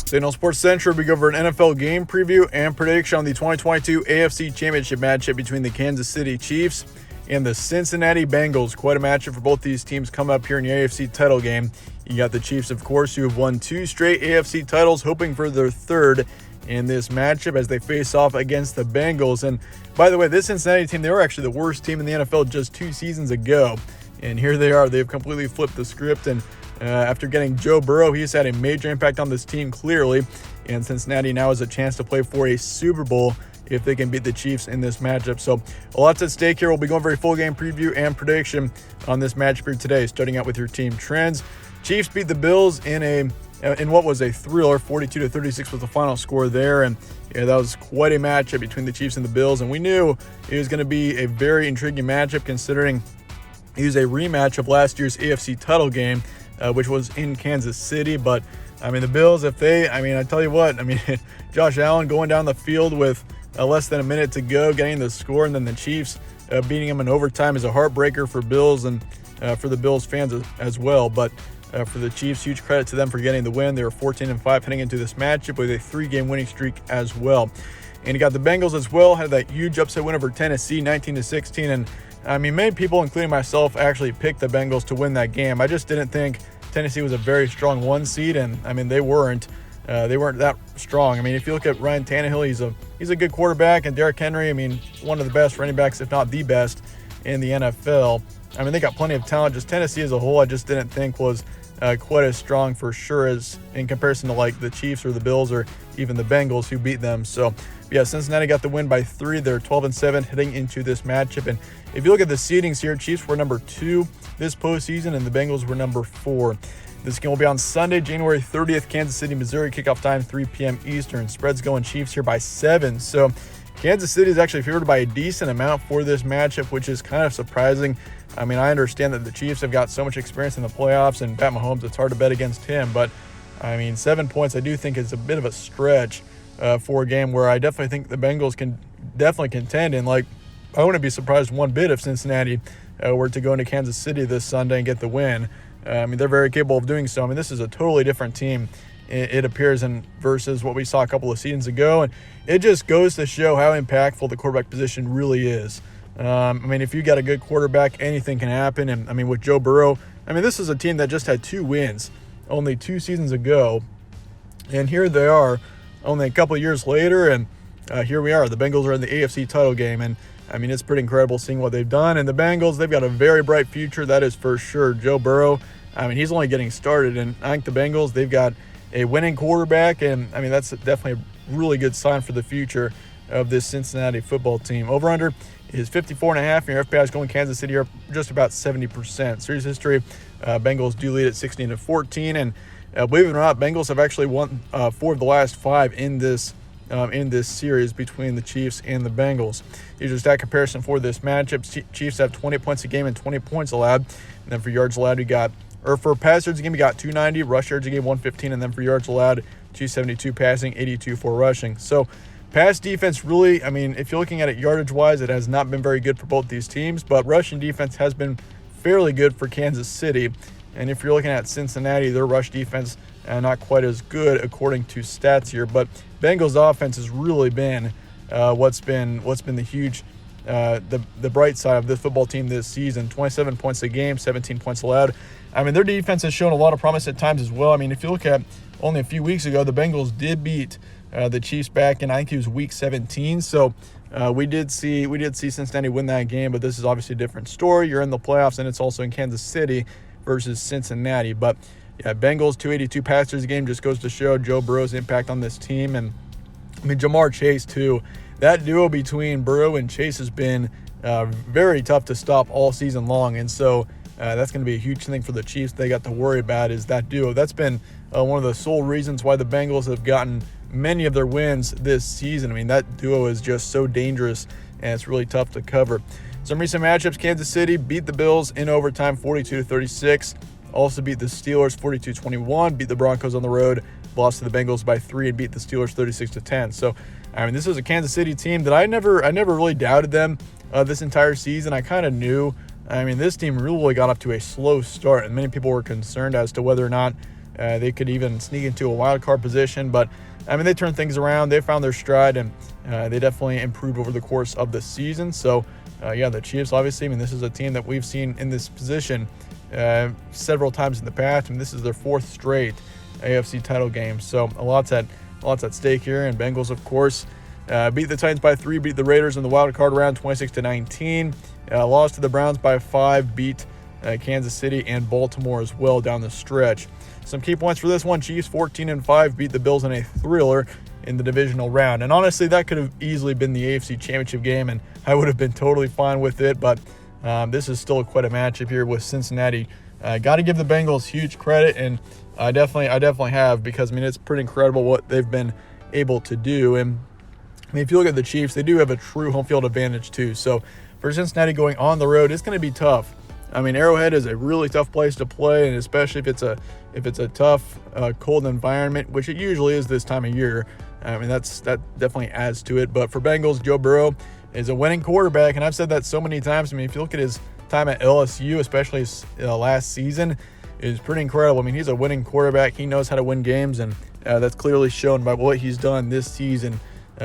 Signal Sports Central, we go over an NFL game preview and prediction on the 2022 AFC Championship matchup between the Kansas City Chiefs and the Cincinnati Bengals. Quite a matchup for both these teams coming up here in the AFC title game. You got the Chiefs, of course, who have won 2 straight AFC titles, hoping for their third in this matchup as they face off against the Bengals. And by the way, this Cincinnati team, they were actually the worst team in the NFL just 2 seasons ago. And here they are. They've completely flipped the script. And after getting Joe Burrow, he's had a major impact on this team, clearly. And Cincinnati now has a chance to play for a Super Bowl if they can beat the Chiefs in this matchup. So a lot's at stake here. We'll be going for a full game preview and prediction on this matchup here today, starting out with your team trends. Chiefs beat the Bills in what was a thriller. 42-36 was the final score there. And yeah, that was quite a matchup between the Chiefs and the Bills. And we knew it was going to be a very intriguing matchup, considering it was a rematch of last year's AFC title game, which was in Kansas City. But I mean, the Bills, I tell you what, Josh Allen going down the field with less than a minute to go, getting the score, and then the Chiefs beating him in overtime is a heartbreaker for Bills and for the Bills fans as well. But for the Chiefs, huge credit to them for getting the win. They were 14-5 heading into this matchup with a 3-game winning streak as well. And you got the Bengals as well, had that huge upset win over Tennessee, 19-16. And many people, including myself, actually picked the Bengals to win that game. I just didn't think Tennessee was a very strong 1 seed, and they weren't. They weren't that strong. If you look at Ryan Tannehill, he's a good quarterback, and Derrick Henry, one of the best running backs, if not the best, in the NFL. They got plenty of talent. Just Tennessee as a whole, I just didn't think was quite as strong for sure as in comparison to like the Chiefs or the Bills or even the Bengals who beat them. So yeah, Cincinnati got the win by 3. They're 12-7 heading into this matchup. And if you look at the seedings here, Chiefs were number 2 this postseason, and the Bengals were number 4. This game will be on Sunday, January 30th, Kansas City, Missouri. Kickoff time 3 p.m. Eastern. Spread's going Chiefs here by 7. So Kansas City is actually favored by a decent amount for this matchup, which is kind of surprising. I understand that the Chiefs have got so much experience in the playoffs, and Pat Mahomes, it's hard to bet against him. But 7 points I do think is a bit of a stretch for a game where I definitely think the Bengals can definitely contend. And I wouldn't be surprised one bit if Cincinnati were to go into Kansas City this Sunday and get the win. They're very capable of doing so. This is a totally different team, it appears, versus what we saw a couple of seasons ago. And it just goes to show how impactful the quarterback position really is. If you got a good quarterback, anything can happen. And with Joe Burrow, this is a team that just had 2 wins only 2 seasons ago. And here they are only a couple of years later. And here we are. The Bengals are in the AFC title game. And it's pretty incredible seeing what they've done. And the Bengals, they've got a very bright future. That is for sure. Joe Burrow, he's only getting started. And I think the Bengals, they've got a winning quarterback. And that's definitely a really good sign for the future of this Cincinnati football team. Over-under is 54.5, and your FPI is going Kansas City up just about 70%. Series history, Bengals do lead at 16-14. And believe it or not, Bengals have actually won 4 of the last 5 in this series between the Chiefs and the Bengals. Here's your stat comparison for this matchup. Chiefs have 20 points a game and 20 points allowed. And then for yards allowed, for pass yards a game, you got 290, rush yards a game, 115, and then for yards allowed, 272 passing, 82 for rushing. So pass defense really, if you're looking at it yardage-wise, it has not been very good for both these teams, but rushing defense has been fairly good for Kansas City. And if you're looking at Cincinnati, their rush defense not quite as good according to stats here. But Bengals offense has really been what's been the huge the bright side of this football team this season. 27 points a game, 17 points allowed. Their defense has shown a lot of promise at times as well. If you look at only a few weeks ago, the Bengals did beat the Chiefs back in, I think it was week 17. So we did see Cincinnati win that game, but this is obviously a different story. You're in the playoffs, and it's also in Kansas City versus Cincinnati. But yeah, Bengals 282 passers a game just goes to show Joe Burrow's impact on this team. And Jamar Chase too. That duo between Burrow and Chase has been very tough to stop all season long, and so that's going to be a huge thing for the Chiefs. They got to worry about is that duo. That's been one of the sole reasons why the Bengals have gotten many of their wins this season. That duo is just so dangerous, and it's really tough to cover. Some recent matchups: Kansas City beat the Bills in overtime 42-36. Also beat the Steelers 42-21. Beat the Broncos on the road. Lost to the Bengals by 3 and beat the Steelers 36-10. So, this is a Kansas City team that I never really doubted them this entire season. I kind of knew. This team really got off to a slow start, and many people were concerned as to whether or not They could even sneak into a wild card position, but I mean, they turned things around. They found their stride, and they definitely improved over the course of the season. So, yeah, the Chiefs, obviously, I mean, this is a team that we've seen in this position several times in the past. I mean, this is their 4th straight AFC title game. So, a lot's at stake here. And Bengals, of course, beat the Titans by 3, beat the Raiders in the wild card round 26-19. Lost to the Browns by 5, beat Kansas City and Baltimore as well down the stretch. Some key points for this one: Chiefs 14-5, beat the Bills in a thriller in the divisional round. And honestly, that could have easily been the AFC Championship game, and I would have been totally fine with it. But this is still quite a matchup here with Cincinnati. Got to give the Bengals huge credit, and I definitely have, because I mean, it's pretty incredible what they've been able to do. And I mean, if you look at the Chiefs, they do have a true home field advantage too. So for Cincinnati going on the road, it's going to be tough. I mean, Arrowhead is a really tough place to play, and especially if it's a tough, cold environment, which it usually is this time of year. I mean, that definitely adds to it. But for Bengals, Joe Burrow is a winning quarterback, and I've said that so many times. I mean, if you look at his time at LSU, especially last season, is pretty incredible. I mean, he's a winning quarterback. He knows how to win games, and that's clearly shown by what he's done this season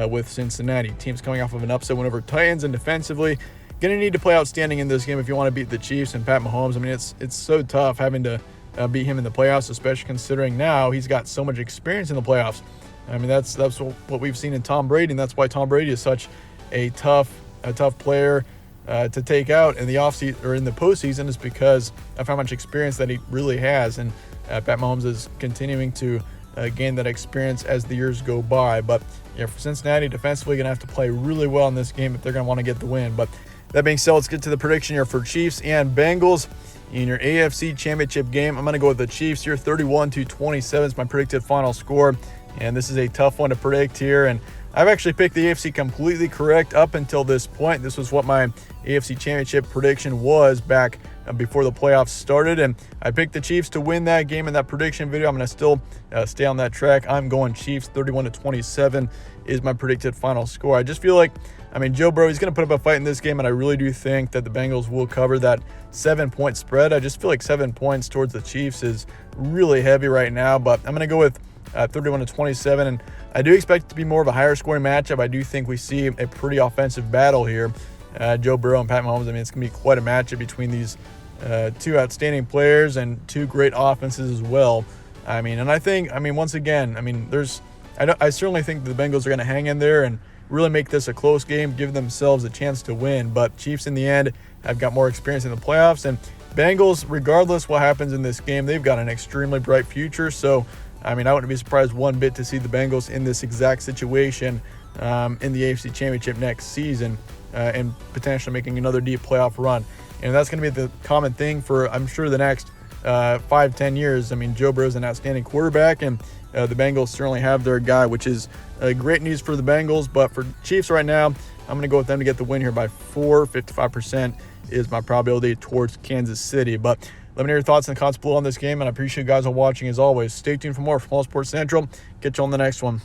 with Cincinnati. Teams coming off of an upset win over Titans, and defensively, going to need to play outstanding in this game if you want to beat the Chiefs and Pat Mahomes. I mean, it's so tough having to beat him in the playoffs, especially considering now he's got so much experience in the playoffs. I mean, that's what we've seen in Tom Brady, and that's why Tom Brady is such a tough player to take out in the offseason or in the postseason, is because of how much experience that he really has. And Pat Mahomes is continuing to gain that experience as the years go by. But yeah, for Cincinnati, defensively, going to have to play really well in this game if they're going to want to get the win. But that being said, let's get to the prediction here for Chiefs and Bengals in your AFC Championship game. I'm going to go with the Chiefs here. 31-27 is my predicted final score, and this is a tough one to predict here. And I've actually picked the AFC completely correct up until this point. This was what my AFC Championship prediction was back before the playoffs started, and I picked the Chiefs to win that game in that prediction video. I'm going to still stay on that track. I'm going Chiefs. 31-27 is my predicted final score. I just feel like, I mean, Joe Burrow, he's going to put up a fight in this game, and I really do think that the Bengals will cover that 7-point spread. I just feel like 7 points towards the Chiefs is really heavy right now, but I'm going to go with 31-27, and I do expect it to be more of a higher scoring matchup. I do think we see a pretty offensive battle here. Joe Burrow and Pat Mahomes, I mean, it's going to be quite a matchup between these two outstanding players and two great offenses as well. I mean, and I think, I mean, once again, I mean, I certainly think the Bengals are going to hang in there and really make this a close game, give themselves a chance to win. But Chiefs in the end have got more experience in the playoffs, and Bengals, regardless what happens in this game, they've got an extremely bright future. So, I mean, I wouldn't be surprised one bit to see the Bengals in this exact situation in the AFC Championship next season and potentially making another deep playoff run. And that's going to be the common thing for, I'm sure, the next 5-10 years. I mean, Joe Burrow is an outstanding quarterback, and the Bengals certainly have their guy, which is great news for the Bengals. But for Chiefs right now, I'm going to go with them to get the win here by 4. 55% is my probability towards Kansas City. But let me know your thoughts and comments below on this game, and I appreciate you guys all watching as always. Stay tuned for more from All Sports Central. Catch you on the next one.